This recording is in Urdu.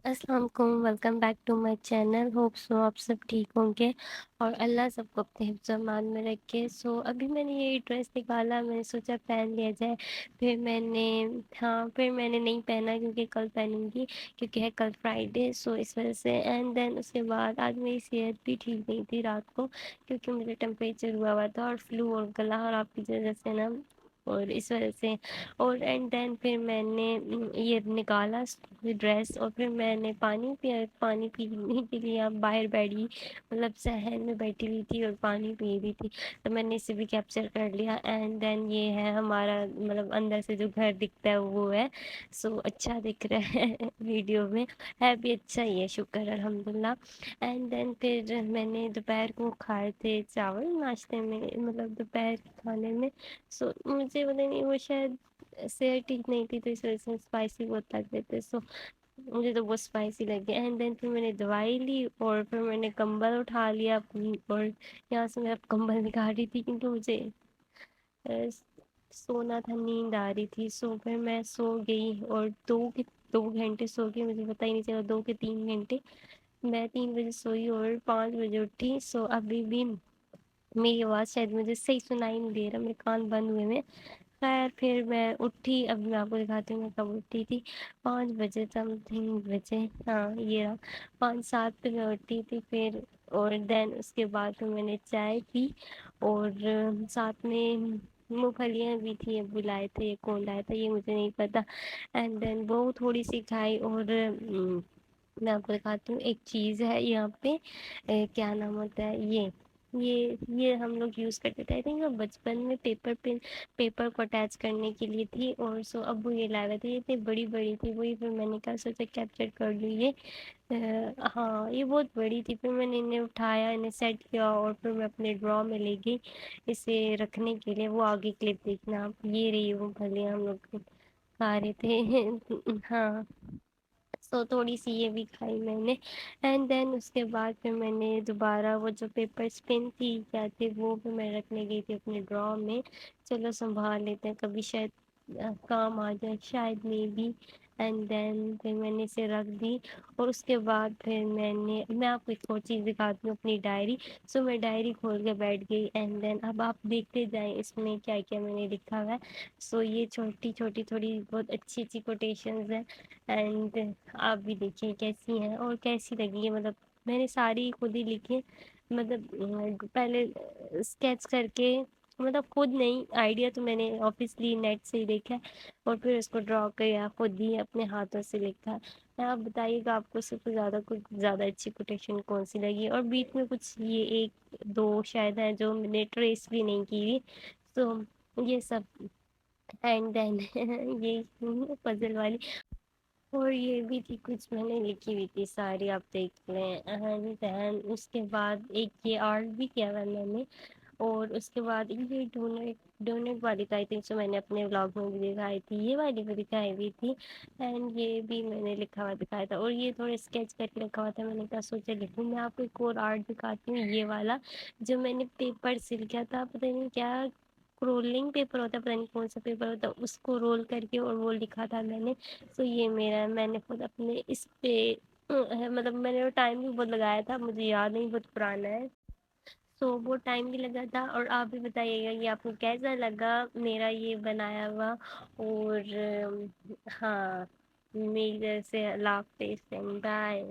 السلام علیکم، welcome back to my channel. Hope so آپ سب ٹھیک ہوں گے اور اللہ سب کو اپنے حفظ و امان میں رکھے. ابھی میں نے یہ ڈریس نکالا، میں نے سوچا پہن لیا جائے. پھر میں نے نہیں پہنا کیونکہ کل پہنوں گی، کیونکہ ہے کل فرائیڈے. اس وجہ سے اینڈ دین اس کے بعد آج میری صحت بھی ٹھیک نہیں تھی رات کو، کیونکہ مجھے ٹیمپریچر ہوا تھا اور فلو اور گلا خراب کی وجہ سے نا، اور اس وجہ سے. اور اینڈ دین پھر میں نے یہ نکالا ڈریس، اور پھر میں نے پانی پیا. پانی پینے کے لیے آپ باہر بیٹھی، مطلب صحن میں بیٹھی ہوئی تھی اور پانی پی رہی تھی، تو میں نے اسے بھی کیپچر کر لیا. اینڈ دین یہ ہے ہمارا مطلب اندر سے جو گھر دکھتا ہے وہ ہے. اچھا دکھ رہا ہے ویڈیو میں، ہے بھی اچھا ہی ہے، شکر الحمد للہ. اینڈ دین پھر میں نے دوپہر کو کھائے تھے چاول ناشتے میں، مطلب دوپہر کے کھانے میں. مجھے پتہ نہیں، وہ شاید صحت ٹھیک نہیں تھی تو اس وجہ سے اسپائسی بہت لگ رہے تھے. مجھے تو بہت اسپائسی لگے. اینڈ دین پھر میں نے دوائی لی اور پھر میں نے کمبل اٹھا لیا اور یہاں سے میں اب کمبل نکال رہی تھی کیونکہ مجھے سونا تھا، نیند آ رہی تھی. پھر میں سو گئی اور 2 گھنٹے سو گئی، مجھے پتہ ہی نہیں چلا 2 کے 3 گھنٹے. میں 3 بجے سوئی اور 5 بجے اٹھی. ابھی بھی میری آواز شاید مجھے صحیح سنائی نہیں دے رہا، میرے کان بند ہوئے میں. خیر پھر میں اٹھی، اب میں آپ کو دکھاتی ہوں میں کب اٹھی تھی. 5 بجے سم تھنگ بجے، ہاں یہ رہا 5-7 پہ میں اٹھی تھی. پھر اور دین اس کے بعد پھر میں نے چائے پی اور ساتھ میں مونگ پھلیاں بھی تھی، ابو لائے تھے. کون لایا تھا یہ مجھے نہیں پتا. اینڈ دین وہ تھوڑی سی کھائی. اور میں آپ کو دکھاتی ہوں، ایک چیز ہے یہاں پہ، کیا نام ہوتا ہے یہ ہم لوگ یوز کرتے تھے. آئی تھنک بچپن میں پیپر کو اٹیچ کرنے کے لیے تھی. اور ابو یہ لائے ہوئے تھے، یہ اتنی بڑی بڑی تھی. وہی پھر میں نے کہا سوچا کیپچر کر لوں یہ. ہاں یہ بہت بڑی تھی. پھر میں نے انہیں اٹھایا، انہیں سیٹ کیا اور پھر میں اپنے ڈرا میں لے گئی اسے رکھنے کے لیے. وہ آگے کلپ دیکھنا آپ، یہ رہی وہ پھلیاں ہم لوگ کھا رہے تھے. ہاں تھوڑی سی یہ بھی کھائی میں نے. اینڈ دین اس کے بعد پھر میں نے دوبارہ وہ جو پیپر اسپن تھی کیا تھی وہ بھی میں رکھنے گئی تھی اپنے ڈرا میں. چلو سنبھال لیتے ہیں، کبھی شاید کام آ جائے، شاید میں بھی. اینڈ دین پھر میں نے اسے رکھ دی. اور اس کے بعد پھر میں آپ کو ایک اور چیز دکھاتی ہوں، اپنی ڈائری. میں ڈائری کھول کے بیٹھ گئی. اینڈ دین اب آپ دیکھتے جائیں اس میں کیا کیا میں نے لکھا ہوا ہے. یہ چھوٹی چھوٹی تھوڑی بہت اچھی اچھی کوٹیشنز ہیں. اینڈ آپ بھی دیکھیں کیسی ہیں اور کیسی لگی ہے. مطلب میں نے ساری خود ہی لکھی، مطلب پہلے اسکیچ کر کے، مطلب خود نہیں، آئیڈیا تو میں نے آفیسلی نیٹ سے ہی دیکھا اور پھر اس کو ڈرا کیا خود ہی اپنے ہاتھوں سے لکھا. آپ بتائیے گا آپ کو سب سے زیادہ اچھی کوٹیشن کون سی لگی. اور بیچ میں کچھ یہ 1-2 شاید ہیں جو میں نے ٹریس بھی نہیں کی. یہ سب. اینڈ دین یہ پزل والی اور یہ بھی تھی کچھ میں نے لکھی ہوئی تھی ساری، آپ دیکھ لیں. دین اس کے بعد ایک یہ آرٹ بھی کیا ہوا میں نے. اور اس کے بعد یہ ڈونیٹ والی تو آئی تھنک سو میں نے اپنے بلاگ میں بھی دکھائی تھی، یہ والی بھی دکھائی ہوئی تھی. اینڈ یہ بھی میں نے لکھا ہوا دکھایا تھا اور یہ تھوڑے اسکیچ کر کے رکھا ہوا تھا. میں نے کہا سوچا لکھوں. میں آپ کو ایک اور آرٹ دکھاتی ہوں، یہ والا جو میں نے پیپر سے لکھا تھا. پتہ نہیں کیا رولنگ پیپر ہوتا ہے، پتہ نہیں کون سا پیپر ہوتا ہے، اس کو رول کر کے اور وہ لکھا تھا میں نے. یہ میرا، میں نے خود اپنے اس پہ مطلب میں نے ٹائم بھی بہت لگایا تھا، مجھے یاد نہیں، بہت پرانا ہے. وہ ٹائم بھی لگا تھا. اور آپ بھی بتائیے گا یہ آپ کو کیسا لگا میرا یہ بنایا ہوا. اور ہاں میری طرف سے اللہ حافظ، بائے.